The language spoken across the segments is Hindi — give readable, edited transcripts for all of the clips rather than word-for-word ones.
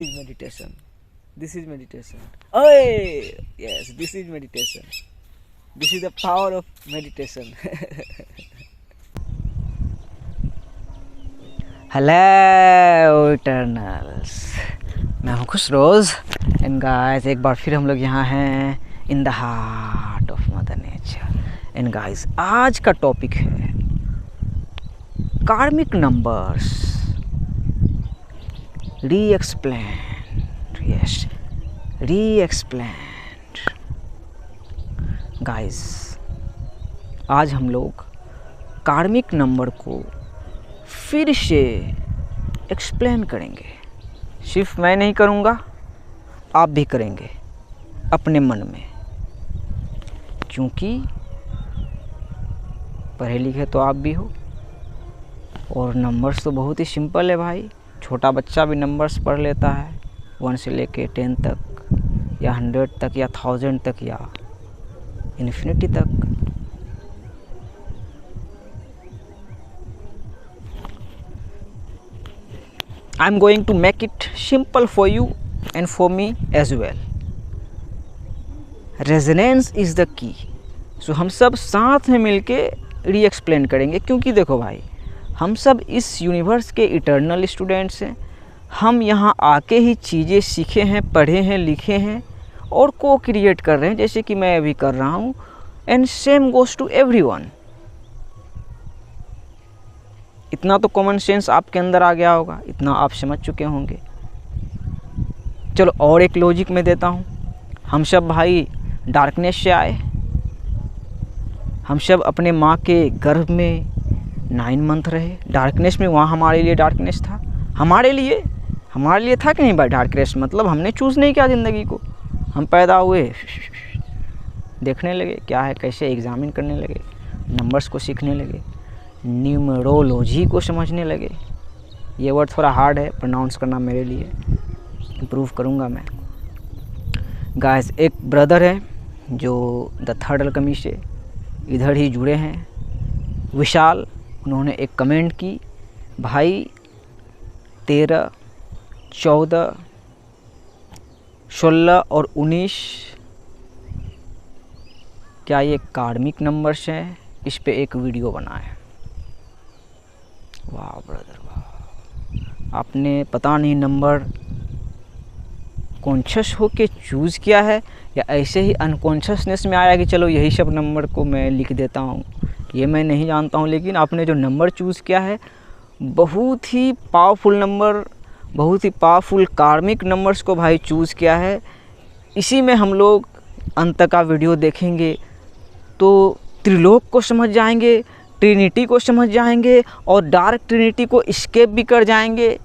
is meditation. This is meditation. Oh, yes, this is meditation. This is the power of meditation. Hello eternals, मैं हूँ खुश रोज़ एंड गाइस एक बार फिर हम लोग यहाँ हैं in the heart of mother nature. And guys आज का टॉपिक है कार्मिक नंबर्स री-एक्सप्लेन्ड। यस, री-एक्सप्लेन्ड। गाइस आज हम लोग कार्मिक नंबर को फिर से एक्सप्लेन करेंगे। सिर्फ मैं नहीं करूँगा, आप भी करेंगे अपने मन में, क्योंकि पढ़े लिखे तो आप भी हो और नंबर्स तो बहुत ही सिंपल है भाई। छोटा बच्चा भी नंबर्स पढ़ लेता है, 1 से लेके 10 तक या 100 तक या 1000 तक या इन्फिनिटी तक। I'm going to make it simple for you and for me as well. Resonance is the key. So हम सब साथ में मिलके री-एक्सप्लेन करेंगे, क्योंकि देखो भाई हम सब इस यूनिवर्स के इटर्नल स्टूडेंट्स हैं। हम यहाँ आके ही चीज़ें सीखे हैं, पढ़े हैं, लिखे हैं और को क्रिएट कर रहे हैं, जैसे कि मैं अभी कर रहा हूँ। And same goes to everyone. इतना तो कॉमन सेंस आपके अंदर आ गया होगा, इतना आप समझ चुके होंगे। चलो और एक लॉजिक में देता हूँ। हम सब भाई डार्कनेस से आए, हम सब अपने माँ के गर्भ में 9 मंथ रहे डार्कनेस में। वहाँ हमारे लिए डार्कनेस था, हमारे लिए था कि नहीं भाई डार्कनेस? मतलब हमने चूज़ नहीं किया ज़िंदगी को। हम पैदा हुए, देखने लगे क्या है कैसे, एग्जामिन करने लगे, नंबर्स को सीखने लगे, न्यूमरोलॉजी को समझने लगे। ये वर्ड थोड़ा हार्ड है प्रोनाउंस करना मेरे लिए, इम्प्रूव करूँगा मैं। गाइस एक ब्रदर है जो द थर्ड अलकेमी से इधर ही जुड़े हैं, विशाल। उन्होंने एक कमेंट की, भाई 13, 14, 16 और 19 क्या ये कार्मिक नंबर्स हैं? इस पे एक वीडियो बनाए। वाह ब्रदर वाह, आपने पता नहीं नंबर कॉन्शियस हो के चूज़ किया है या ऐसे ही अनकॉन्शियसनेस में आया कि चलो यही सब नंबर को मैं लिख देता हूँ, ये मैं नहीं जानता हूँ। लेकिन आपने जो नंबर चूज़ किया है बहुत ही पावरफुल नंबर, बहुत ही पावरफुल कार्मिक नंबर्स को भाई चूज़ किया है। इसी में हम लोग अंत का वीडियो देखेंगे तो त्रिलोक को समझ जाएंगे, ट्रिनिटी को समझ जाएंगे और डार्क ट्रिनिटी को एस्केप भी कर जाएंगे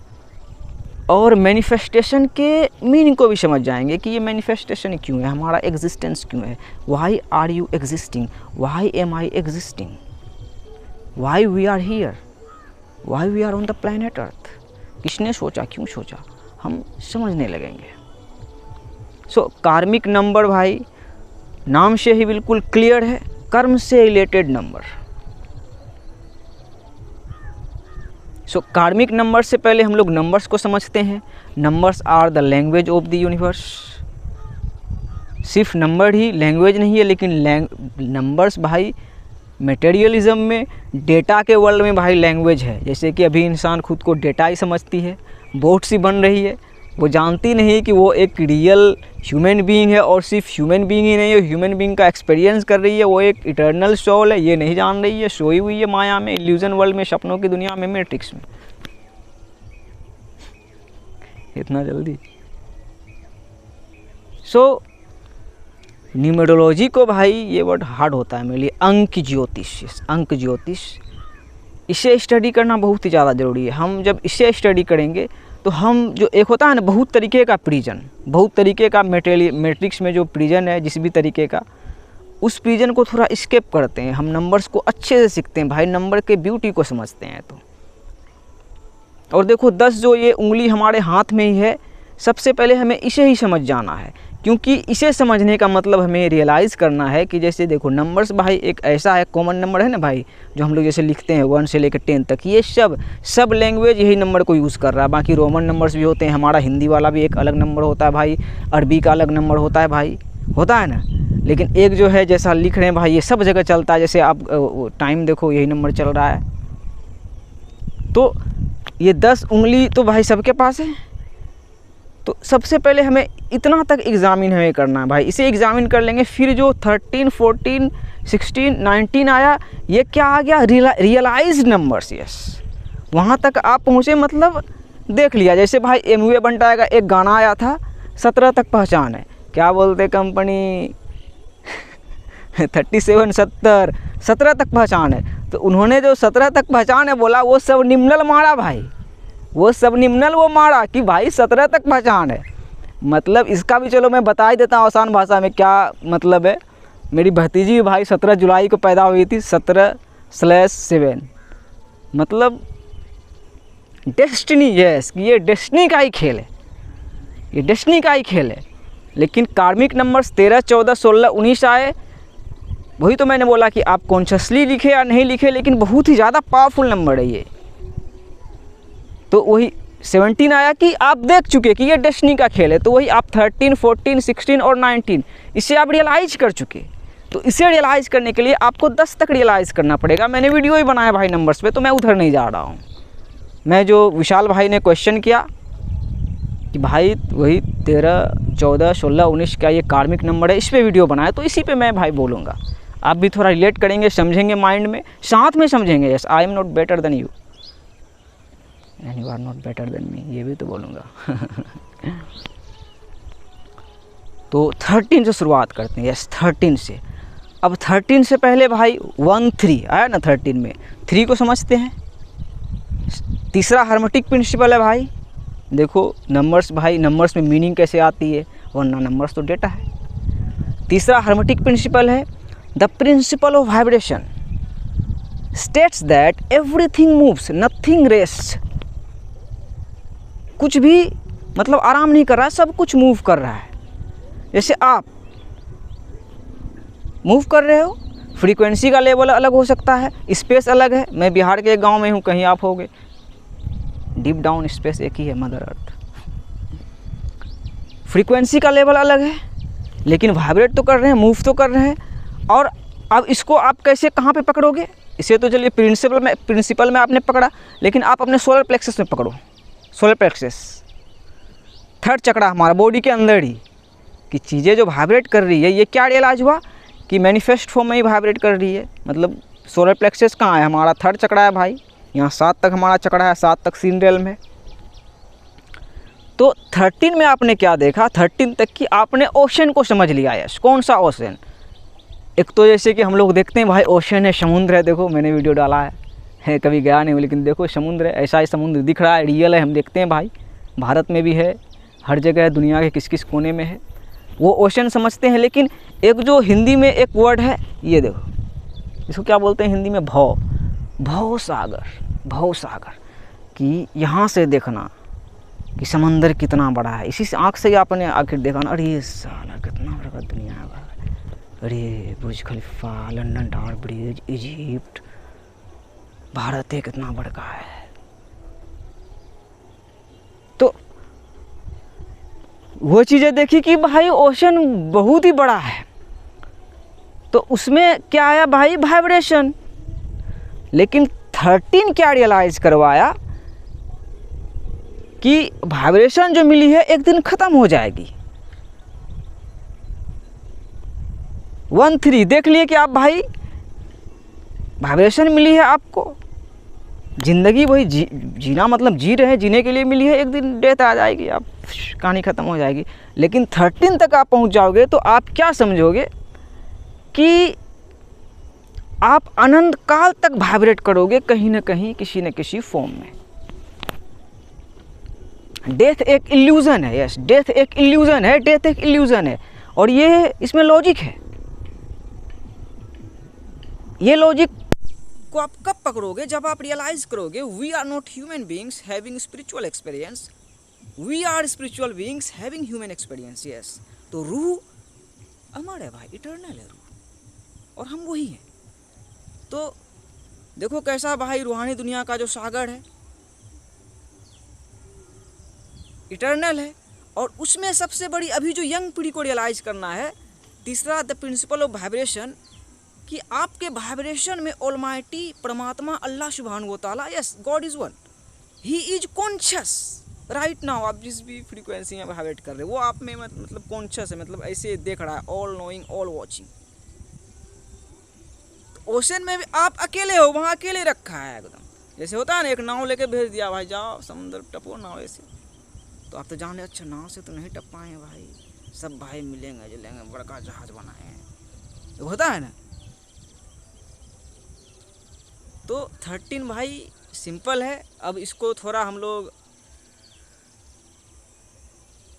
और मैनिफेस्टेशन के मीनिंग को भी समझ जाएंगे कि ये मैनिफेस्टेशन क्यों है, हमारा एग्जिस्टेंस क्यों है, why are you existing, why am I existing, why we are here, why we are on the planet Earth. किसने सोचा, क्यों सोचा, हम समझने लगेंगे। सो कार्मिक नंबर भाई नाम से ही बिल्कुल क्लियर है, कर्म से रिलेटेड नंबर। सो कार्मिक नंबर से पहले हम लोग नंबर्स को समझते हैं। Numbers are the language of the universe. सिर्फ नंबर ही लैंग्वेज नहीं है, लेकिन नंबर्स भाई मटेरियलिज्म में, डेटा के वर्ल्ड में भाई लैंग्वेज है। जैसे कि अभी इंसान खुद को डेटा ही समझती है, बोट सी बन रही है, वो जानती नहीं कि वो एक रियल ह्यूमन बीइंग है। और सिर्फ ह्यूमन बीइंग ही नहीं है, ह्यूमन बीइंग का एक्सपीरियंस कर रही है, वो एक इटर्नल सोल है, ये नहीं जान रही है, सोई हुई है माया में, इल्यूजन वर्ल्ड में, सपनों की दुनिया में, मैट्रिक्स में। इतना जल्दी। सो न्यूमरोलॉजी को भाई ये वर्ड हार्ड होता है मेरे लिए। अंक ज्योतिष, इसे स्टडी करना बहुत ही ज़्यादा ज़रूरी है। हम जब इसे स्टडी करेंगे तो हम जो एक होता है ना बहुत तरीके का प्रिजन, बहुत तरीके का मैट्रिक्स में जो प्रिजन है जिस भी तरीके का, उस प्रिजन को थोड़ा स्केप करते हैं। हम नंबर्स को अच्छे से सीखते हैं भाई, नंबर के ब्यूटी को समझते हैं। तो और देखो 10 जो ये उंगली हमारे हाथ में ही है, सबसे पहले हमें इसे ही समझ जाना है क्योंकि इसे समझने का मतलब हमें रियलाइज़ करना है कि जैसे देखो नंबर्स भाई एक ऐसा है कॉमन नंबर है ना भाई, जो हम लोग जैसे लिखते हैं 1 से लेकर 10 तक, ये सब लैंग्वेज यही नंबर को यूज़ कर रहा है। बाकी रोमन नंबर्स भी होते हैं, हमारा हिंदी वाला भी एक अलग नंबर होता है भाई, अरबी का अलग नंबर होता है भाई, होता है ना। लेकिन एक जो है जैसा लिख रहे हैं भाई ये सब जगह चलता है। जैसे आप टाइम देखो यही नंबर चल रहा है, तो ये 10 उंगली तो भाई सबके पास है। तो सबसे पहले हमें इतना तक एग्ज़ामिन हमें करना है भाई, इसे एग्ज़ामिन कर लेंगे। फिर जो 13, 14, 16, 19 आया, ये क्या आ गया, रियलाइज्ड नंबर्स। यस, वहाँ तक आप पहुँचे, मतलब देख लिया। जैसे भाई MUA बंटा का एक गाना आया था 17 तक पहचान है, क्या बोलते कंपनी 37 70 17 तक पहचान है। तो उन्होंने जो 17 तक पहचान है बोला, वो सब निम्नल मारा भाई, वो सब निम्नल वो मारा कि भाई 17 तक पहचान है। मतलब इसका भी चलो मैं बता ही देता हूँ आसान भाषा में क्या मतलब है। मेरी भतीजी भाई 17 जुलाई को पैदा हुई थी, 17/7, मतलब डेस्टिनी। यस, ये डेस्टिनी का ही खेल है, ये डेस्टिनी का ही खेल है। लेकिन कार्मिक नंबर्स 13, 14, 16, 19 आए। वही तो मैंने बोला कि आप कॉन्शियसली लिखे या नहीं लिखे, लेकिन बहुत ही ज़्यादा पावरफुल नंबर है ये। तो वही 17 आया कि आप देख चुके कि ये डेस्टिनी का खेल है। तो वही आप 13, 14, 16 और 19 इसे आप रियलाइज़ कर चुके। तो इसे रियलाइज़ करने के लिए आपको 10 तक रियलाइज़ करना पड़ेगा। मैंने वीडियो ही बनाया भाई नंबर्स पे, तो मैं उधर नहीं जा रहा हूँ। मैं जो विशाल भाई ने क्वेश्चन किया कि भाई वही 13, 14, 16, 19 का ये कार्मिक नंबर है, इस पर वीडियो बनाया, तो इसी पे मैं भाई बोलूँगा। आप भी थोड़ा रिलेट करेंगे, समझेंगे, माइंड में साथ में समझेंगे। Yes, I am not better than you and you are not better than me, ये भी तो बोलूँगा। तो 13 से शुरुआत करते हैं। यस, 13 से। अब 13 से पहले भाई 1, 3 आया ना। 13 में 3 को समझते हैं। तीसरा हार्मेटिक प्रिंसिपल है भाई। देखो नंबर्स भाई, नंबर्स में मीनिंग कैसे आती है, वरना नंबर्स तो डेटा है। तीसरा हार्मेटिक प्रिंसिपल है the principle of vibration states that everything moves nothing rest. कुछ भी मतलब आराम नहीं कर रहा है, सब कुछ मूव कर रहा है। जैसे आप मूव कर रहे हो, फ्रीक्वेंसी का लेवल अलग हो सकता है, स्पेस अलग है। मैं बिहार के एक गांव में हूँ, कहीं आप होगे, डीप डाउन स्पेस एक ही है, मदर अर्थ। फ्रीक्वेंसी का लेवल अलग है, लेकिन वाइब्रेट तो कर रहे हैं, मूव तो कर रहे हैं। और अब इसको आप कैसे कहाँ पे पकड़ोगे? इसे तो चलिए प्रिंसिपल में आपने पकड़ा, लेकिन आप अपने सोलर प्लेक्सस में पकड़ो। सोलर प्लेक्सस 3rd चक्रा हमारा बॉडी के अंदर ही कि चीज़ें जो वाइब्रेट कर रही है, ये क्या रियलाइज हुआ कि मैनिफेस्ट फॉर्म में ही वाइब्रेट कर रही है। मतलब सोलर प्लेक्सस कहाँ है? हमारा 3rd चक्रा है भाई, यहाँ 7 तक हमारा चक्रा है, 7 तक सीन रेल्म है। तो 13 में आपने क्या देखा? 13 तक की आपने ओशन को समझ लिया। यस, कौन सा ओशन? एक तो जैसे कि हम लोग देखते हैं भाई ओशन है, समुद्र है। देखो मैंने वीडियो डाला है, कभी गया नहीं हूँ, लेकिन देखो समुद्र है, ऐसा ही समुद्र दिख रहा है, रियल है, हम देखते हैं भाई। भारत में भी है, हर जगह है, दुनिया के किस किस कोने में है, वो ओशन समझते हैं। लेकिन एक जो हिंदी में एक वर्ड है, ये देखो, इसको क्या बोलते हैं हिंदी में? भव सागर। भव सागर कि यहाँ से देखना कि समंदर कितना बड़ा है, इसी से आँख से ही आपने आखिर देखा ना, अरे साला कितना बड़ा दुनिया है भाई। अरे Burj Khalifa, London Tower Bridge, Egypt, Bharat है कितना बड़ा है। तो वो चीज़ें देखी कि भाई ओशन बहुत ही बड़ा है। तो उसमें क्या आया भाई? वाइब्रेशन। लेकिन 13 क्या रियलाइज करवाया कि वाइब्रेशन जो मिली है एक दिन ख़त्म हो जाएगी। 1, 3 देख लिए कि आप भाई वाइब्रेशन मिली है आपको, ज़िंदगी वही जीना, मतलब जी रहे हैं, जीने के लिए मिली है। एक दिन डेथ आ जाएगी, आप कहानी ख़त्म हो जाएगी। लेकिन 13 तक आप पहुंच जाओगे तो आप क्या समझोगे कि आप अनंत काल तक वाइब्रेट करोगे कहीं ना कहीं, किसी न किसी फॉर्म में। डेथ एक इल्यूज़न है। यस, डेथ एक इल्यूज़न है, डेथ एक इल्यूज़न है। और ये इसमें लॉजिक है। ये लॉजिक को आप कब पकड़ोगे? जब आप रियलाइज करोगे we are not human beings having spiritual experience, we are spiritual beings having human experience. Yes, तो रूह अमर है भाई, इटर्नल है रूह, और हम वही हैं। तो देखो कैसा भाई रूहानी दुनिया का जो सागर है इटर्नल है, और उसमें सबसे बड़ी अभी जो यंग पीढ़ी को रियलाइज़ करना है, तीसरा द प्रिंसिपल ऑफ वाइब्रेशन, कि आपके वाइब्रेशन में ऑलमाइटी परमात्मा अल्लाह सुब्हानहू व तआला, yes God is one, he is conscious right now. आप जिस भी फ्रीक्वेंसी में वाइब्रेट कर रहे हो वो आप में मतलब कॉन्शियस है, मतलब ऐसे देख रहा है, all knowing all watching. Ocean में भी आप अकेले हो, वहाँ अकेले रखा है एकदम, जैसे होता है ना एक नाव लेके भेज दिया भाई जाओ समुद्र टपो नाव ऐसे, तो आप तो जाने अच्छा नाव से तो नहीं टप पाए भाई, सब भाई मिलेंगे जुलेंगे बड़का जहाज बनाए हैं, तो होता है ना। तो 13 भाई सिंपल है। अब इसको थोड़ा हम लोग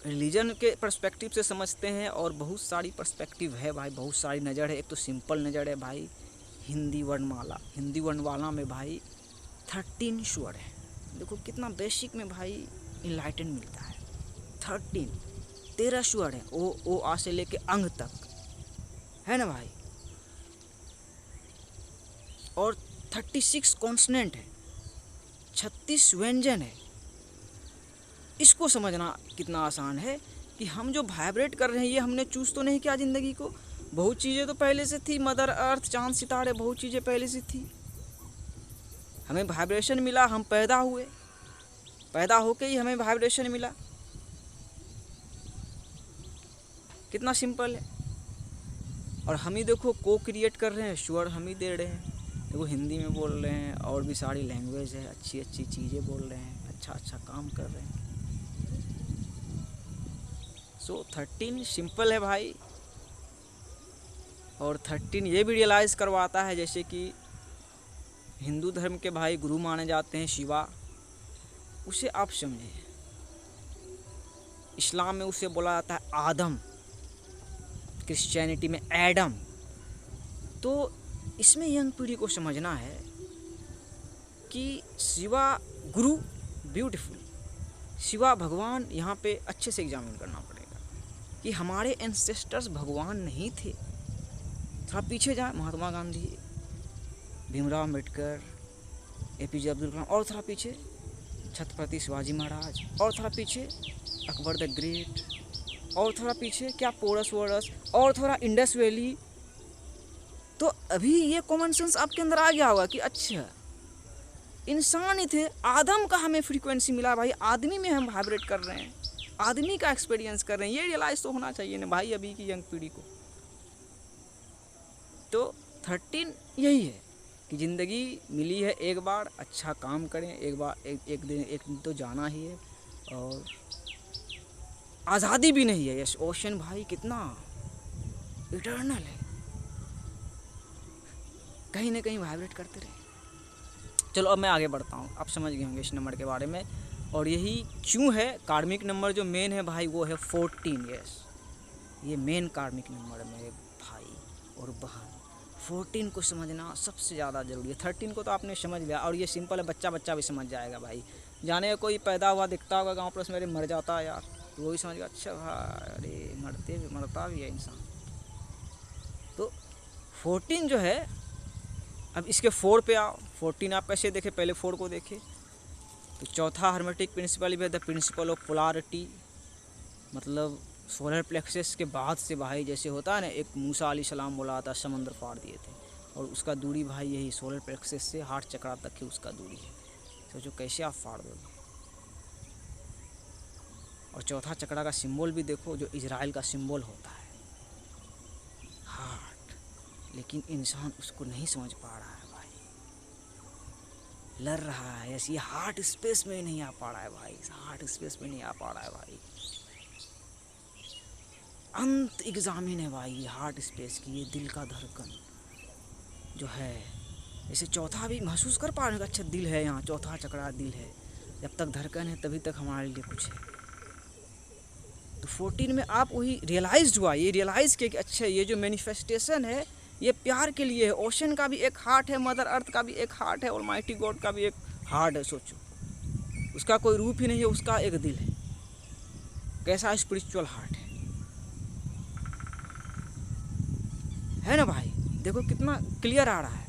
रिलीजन के पर्सपेक्टिव से समझते हैं, और बहुत सारी पर्सपेक्टिव है भाई, बहुत सारी नज़र है। एक तो सिंपल नज़र है भाई, हिंदी वर्णमाला, हिंदी वर्णमाला में भाई 13 स्वर है। देखो कितना बेसिक में भाई इनलाइटन मिलता है। 13 स्वर है, ओ आ से लेके अंग तक है ना भाई, और 36 कॉन्सोनेंट है, 36 व्यंजन है। इसको समझना कितना आसान है कि हम जो वाइब्रेट कर रहे हैं ये हमने चूज़ तो नहीं किया ज़िंदगी को, बहुत चीज़ें तो पहले से थी, मदर अर्थ चांद सितारे बहुत चीज़ें पहले से थी, हमें वाइब्रेशन मिला, हम पैदा हुए, पैदा होके ही हमें वाइब्रेशन मिला। कितना सिंपल है, और हम ही देखो को क्रिएट कर रहे हैं, स्वर हम ही दे रहे हैं। देखो हिंदी में बोल रहे हैं, और भी सारी लैंग्वेज है, अच्छी अच्छी चीज़ें बोल रहे हैं, अच्छा अच्छा काम कर रहे हैं। सो 13 सिंपल है भाई, और 13 ये भी रियलाइज़ करवाता है, जैसे कि हिंदू धर्म के भाई गुरु माने जाते हैं शिवा, उसे आप समझे, इस्लाम में उसे बोला जाता है आदम, क्रिश्चियनिटी में एडम। तो इसमें यंग पीढ़ी को समझना है कि शिवा गुरु ब्यूटीफुल, शिवा भगवान, यहाँ पे अच्छे से एग्जामिन करना पड़ेगा कि हमारे एंसेस्टर्स भगवान नहीं थे। थोड़ा पीछे जाए, महात्मा गांधी, भीमराव अम्बेडकर, APJ अब्दुल कलाम, और थोड़ा पीछे छत्रपति शिवाजी महाराज, और थोड़ा पीछे अकबर द ग्रेट, और थोड़ा पीछे क्या पोरस वोरस, और थोड़ा इंडस वैली। तो अभी ये कॉमन सेंस आपके अंदर आ गया होगा कि अच्छा इंसान ही थे, आदम का हमें फ्रीक्वेंसी मिला भाई, आदमी में हम वाइब्रेट कर रहे हैं, आदमी का एक्सपीरियंस कर रहे हैं। ये रियलाइज़ तो होना चाहिए ना भाई अभी की यंग पीढ़ी को। तो 13 यही है कि ज़िंदगी मिली है एक बार, अच्छा काम करें, एक बार एक दिन तो जाना ही है, और आज़ादी भी नहीं है। यस ओशन भाई कितना इटर्नल है, कहीं ना कहीं वाइब्रेट करते रहे। चलो अब मैं आगे बढ़ता हूँ, आप समझ गए होंगे इस नंबर के बारे में, और यही क्यों है कार्मिक नंबर जो मेन है भाई वो है 14। यस ये मेन कार्मिक नंबर है मेरे भाई और बहन। 14 को समझना सबसे ज़्यादा ज़रूरी है। 13 को तो आपने समझ लिया, और ये सिंपल है, बच्चा भी समझ जाएगा भाई। जाने कोई पैदा हुआ दिखता होगा गाँव पर, मेरे मर जाता है यार, तो वो भी समझ गया अच्छा भाई, अरे मरता भी है इंसान। तो 14 जो है, अब इसके 4 पे आओ। 14 आप कैसे देखें, पहले 4 को देखें। तो चौथा हर्मेटिक प्रिंसिपल भी है द प्रिंसिपल ऑफ पोलारिटी, मतलब सोलर प्लेक्सस के बाद से भाई जैसे होता है ना, एक मूसा अलैहिस्सलाम बोला था समुद्र फाड़ दिए थे, और उसका दूरी भाई यही सोलर प्लेक्सस से हार्ट चक्रा तक की उसका दूरी है। सोचो कैसे आप फाड़ दोगे। और चौथा चक्रा का सिंबल भी देखो, जो इजराइल का सिंबल होता है हार्ट, लेकिन इंसान उसको नहीं समझ पा रहा है भाई, लड़ रहा है ऐसे, ये हार्ट स्पेस में नहीं आ पा रहा है भाई, हार्ट स्पेस में नहीं आ पा रहा है भाई। अंत एग्जामिन है भाई हार्ट स्पेस की, ये दिल का धड़कन जो है। जैसे चौथा भी महसूस कर पा रहे हैं, अच्छा दिल है यहाँ, चौथा चक्रा दिल है, जब तक धड़कन है तभी तक हमारे लिए कुछ है। तो 14 में आप वही रियलाइज्ड हुआ, ये रियलाइज़ किया कि अच्छा ये जो मैनिफेस्टेशन है ये प्यार के लिए है। ओशन का भी एक हार्ट है, मदर अर्थ का भी एक हार्ट है, ऑलमाइटी गॉड का भी एक हार्ट है। सोचो उसका कोई रूप ही नहीं है, उसका एक दिल है। कैसा स्पिरिचुअल हार्ट है। है ना भाई, देखो कितना क्लियर आ रहा है।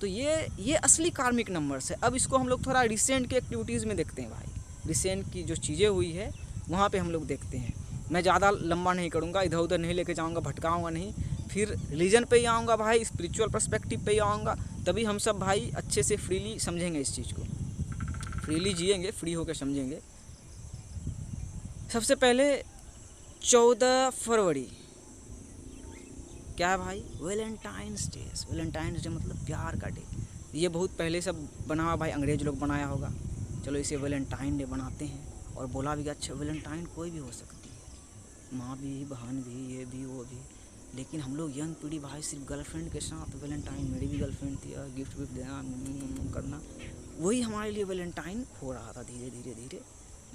तो ये असली कार्मिक नंबर्स है। अब इसको हम लोग थोड़ा रिसेंट के एक्टिविटीज़ में देखते हैं भाई, रिसेंट की जो चीज़ें हुई है वहाँ पे हम लोग देखते हैं। मैं ज़्यादा लंबा नहीं करूँगा, इधर उधर नहीं लेके जाऊँगा, भटकाऊँगा नहीं, फिर रिलीजन पे ही आऊँगा भाई, स्पिरिचुअल पर्सपेक्टिव पे ही आऊँगा, तभी हम सब भाई अच्छे से फ्रीली समझेंगे इस चीज़ को, फ्रीली जिएंगे, फ्री होकर समझेंगे। सबसे पहले 14 फरवरी क्या है भाई, वैलेंटाइंस डे। वैलेंटाइंस डे मतलब प्यार का डे। ये बहुत पहले सब बना हुआ भाई, अंग्रेज लोग बनाया होगा, चलो इसे वैलेंटाइन डे बनाते हैं। और बोला भी अच्छा वैलेंटाइन कोई भी हो सकती है, माँ भी, बहन भी, ये भी वो भी, लेकिन हम लोग यंग पीढ़ी भाई सिर्फ गर्लफ्रेंड के साथ वैलेंटाइन, मेरी भी गर्लफ्रेंड थी, और गिफ्ट विफ्ट देना करना, वही हमारे लिए वैलेंटाइन हो रहा था धीरे धीरे धीरे।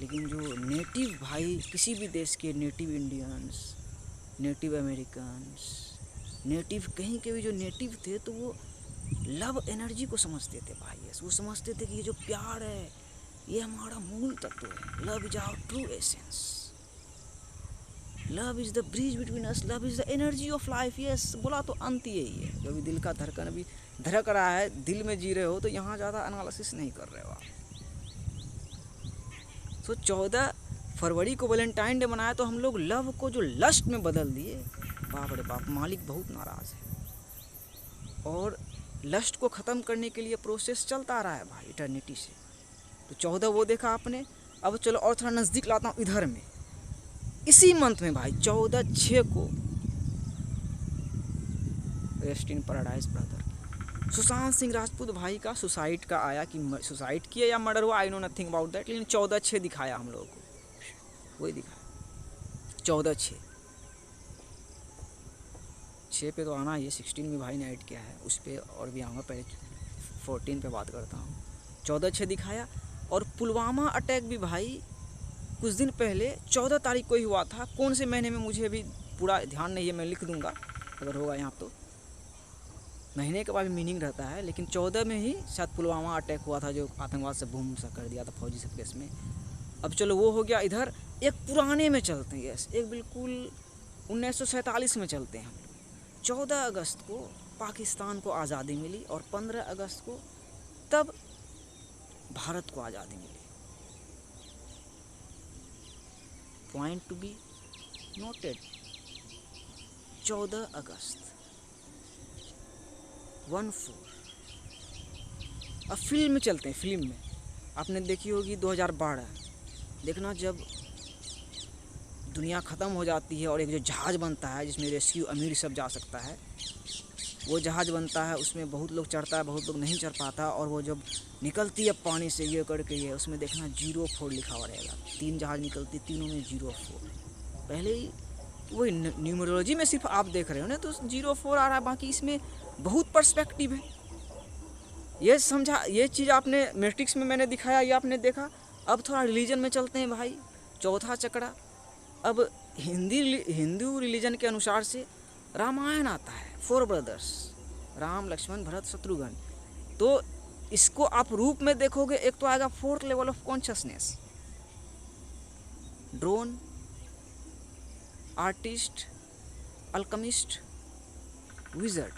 लेकिन जो नेटिव भाई किसी भी देश के, native Indians, native Americans, native कहीं के भी जो नेटिव थे, तो वो लव एनर्जी को समझते थे भाई। वो समझते थे कि ये जो प्यार है ये हमारा मूल तत्व है। Love is our true essence, love is the bridge between us, love is the energy of life. Yes, बोला तो अंत यही है। जो भी दिल का धड़कन अभी धड़क रहा है, दिल में जी रहे हो, तो यहाँ ज़्यादा एनालिसिस नहीं कर रहे हो आप। तो 14 फरवरी को वैलेंटाइन डे मनाया, तो हम लोग लव को जो लस्ट में बदल दिए। बाप रे बाप, मालिक बहुत नाराज़ है। और लस्ट को ख़त्म करने के लिए प्रोसेस चलता आ रहा है भाई इटर्निटी से। तो 14 वो देखा आपने। अब चलो और थोड़ा नज़दीक लाता हूँ इधर में, इसी मंथ में भाई 14/6 को rest in paradise brother Sushant Singh Rajput भाई का सुसाइड का आया, कि सुसाइड किया या मर्डर हुआ, I know nothing about that, लेकिन 14/6 दिखाया हम लोगों को, वही दिखाया 14/6 पे तो आना, ये 16 में भाई ने ऐड किया है, उस पर और भी आऊँगा, पहले 14 पे बात करता हूँ। 14/6 दिखाया। और पुलवामा अटैक भी भाई कुछ दिन पहले 14 तारीख को ही हुआ था। कौन से महीने में मुझे भी पूरा ध्यान नहीं है, मैं लिख दूंगा अगर होगा यहाँ, तो महीने के बाद भी मीनिंग रहता है, लेकिन 14 में ही शायद पुलवामा अटैक हुआ था, जो आतंकवाद से बूम सा कर दिया था फौजी सब केस में। अब चलो वो हो गया। इधर एक पुराने में चलते हैं, यस, एक बिल्कुल 1947 में चलते हैं हम लोग। 14 अगस्त को पाकिस्तान को आज़ादी मिली, और 15 अगस्त को तब भारत को आज़ादी मिली। पॉइंट टू बी नोटेड, 14 अगस्त 14। अब फिल्म में चलते हैं। फिल्म में आपने देखी होगी 2012, देखना जब दुनिया ख़त्म हो जाती है और एक जो जहाज़ बनता है जिसमें रेस्क्यू अमीर सब जा सकता है, वो जहाज़ बनता है, उसमें बहुत लोग चढ़ता है, बहुत लोग नहीं चढ़ पाता, और वो जब निकलती है पानी से ये करके, ये उसमें देखना 04 लिखा हुआ रहेगा। 3 जहाज़ निकलती, तीनों में 04। पहले ही वही न्यूमरोलॉजी में सिर्फ आप देख रहे हो ना, तो 04 आ रहा है, बाकी इसमें बहुत पर्सपेक्टिव है। ये समझा, ये चीज़ आपने मैट्रिक्स में मैंने दिखाया, ये आपने देखा। अब थोड़ा रिलीजन में चलते हैं भाई, चौथा चक्रा। अब हिंदू रिलीजन के अनुसार से रामायण आता है, 4 ब्रदर्स, राम, लक्ष्मण, भरत, शत्रुघ्न। तो इसको आप रूप में देखोगे, एक तो आएगा 4th level of consciousness, drone, artist, alchemist, wizard.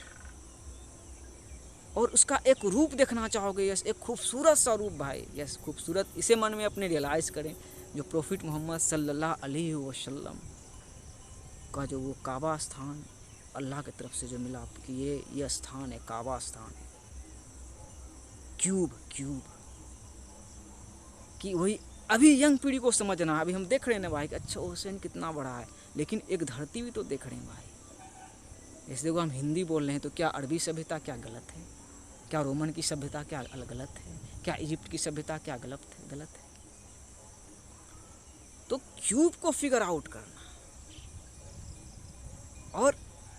और उसका एक रूप देखना चाहोगे, यस, एक खूबसूरत सा रूप भाई, यस, खूबसूरत। इसे मन में अपने रियलाइज़ करें, जो प्रॉफिट मोहम्मद सल्लल्लाहु अलैहि वसल्लम का जो वो काबा स्थान अल्लाह की तरफ से जो मिला कि ये स्थान है, काबा स्थान है, क्यूब कि वही अभी यंग पीढ़ी को समझना है। अभी हम देख रहे हैं ना भाई कि अच्छा ओशन कितना बड़ा है, लेकिन एक धरती भी तो देख रहे हैं भाई। जैसे देखो हम हिंदी बोल रहे हैं, तो क्या अरबी सभ्यता क्या गलत है? क्या रोमन की सभ्यता क्या गलत है? क्या इजिप्ट की सभ्यता क्या गलत है? तो क्यूब को फिगर आउट करना। और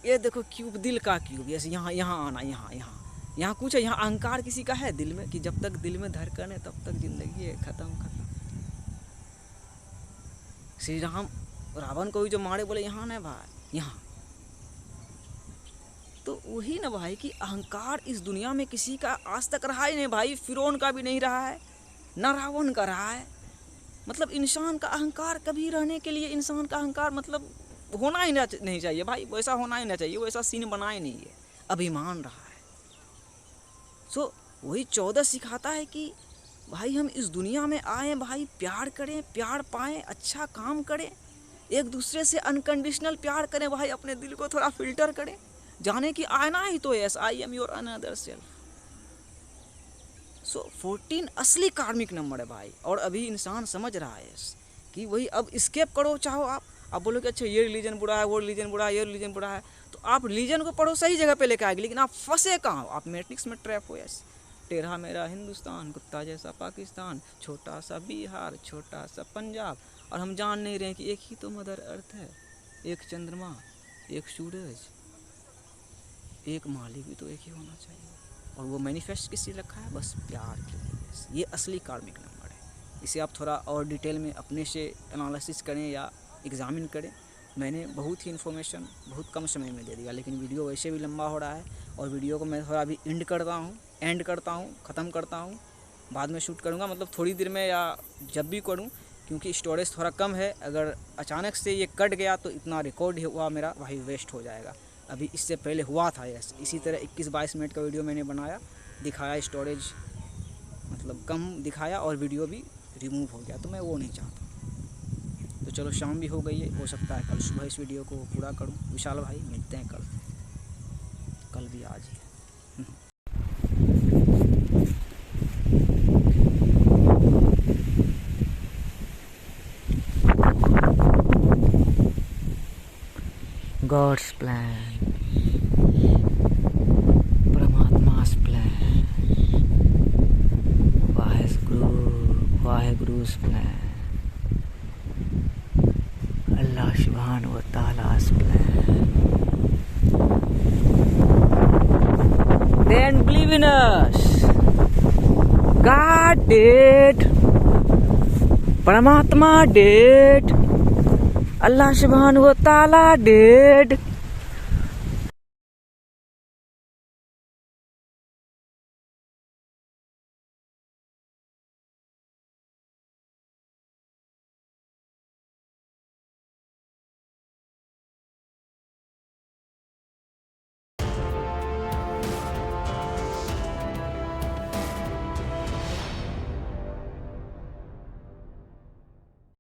ये देखो क्यूब, दिल का क्यूब, जैसे यहाँ आना, यहाँ कुछ है, यहाँ अहंकार किसी का है दिल में, कि जब तक दिल में धड़कन है तब तक जिंदगी है, खत्म। श्री राम रावण को भी जो मारे, बोले यहाँ नहीं भाई, यहाँ। तो वही ना भाई कि अहंकार इस दुनिया में किसी का आज तक रहा ही नहीं भाई। फिरौन का भी नहीं रहा है, ना रावण का रहा है। मतलब इंसान का अहंकार कभी रहने के लिए, इंसान का अहंकार मतलब होना ही नहीं चाहिए भाई, वैसा होना ही नहीं चाहिए, वैसा सीन बना ही नहीं है, अभिमान रहा है। सो वही 14 सिखाता है कि भाई हम इस दुनिया में आए भाई, प्यार करें, प्यार पाएं, अच्छा काम करें, एक दूसरे से अनकंडीशनल प्यार करें भाई, अपने दिल को थोड़ा फिल्टर करें, जाने कि आना ही तो yes I am your another self. So 14 असली कार्मिक नंबर है भाई, और अभी इंसान समझ रहा है कि वही अब स्केप करो, चाहो आप बोलो कि अच्छा ये रिलीजन बुरा है, वो रिलीजन बुरा है, ये रिलीजन बुरा है, तो आप रिलीजन को पढ़ो, सही जगह पे लेके आएगी, लेकिन आप फंसे कहाँ हो, आप मैट्रिक्स में ट्रैप हो। यस, टेढ़ा मेरा हिंदुस्तान, कुत्ता जैसा पाकिस्तान, छोटा सा बिहार, छोटा सा पंजाब, और हम जान नहीं रहे कि एक ही तो मदर अर्थ है, एक चंद्रमा, एक सूरज, एक मालिक भी तो एक ही होना चाहिए, और वो मैनिफेस्ट किसी रखा है, बस प्यार के लिए। ये असली कार्मिक नंबर है। इसे आप थोड़ा और डिटेल में अपने से एनालिसिस करें या एग्जामिन करें। मैंने बहुत ही इन्फॉर्मेशन बहुत कम समय में दे दिया, लेकिन वीडियो वैसे भी लंबा हो रहा है, और वीडियो को मैं थोड़ा अभी एंड करता हूँ, ख़त्म करता हूँ, बाद में शूट करूँगा, मतलब थोड़ी देर में या जब भी करूँ, क्योंकि स्टोरेज थोड़ा कम है। अगर अचानक से ये कट गया तो इतना रिकॉर्ड हुआ मेरा भाई वेस्ट हो जाएगा। अभी इससे पहले हुआ था यस, इसी तरह 21-22 मिनट का वीडियो मैंने बनाया, दिखाया, स्टोरेज मतलब कम दिखाया और वीडियो भी रिमूव हो गया, तो मैं वो नहीं चाहता। तो चलो शाम भी हो गई है, हो सकता है कल सुबह इस वीडियो को पूरा करूं। विशाल भाई मिलते हैं कल भी आज ही है। God's plan, परमात्मा's plan, वाहेगुरु's plan, अल्लाह सुब्हान व तआला's plan. Then believe in us. God did, परमात्मा did, अल्लाह सुब्हान व तआला did.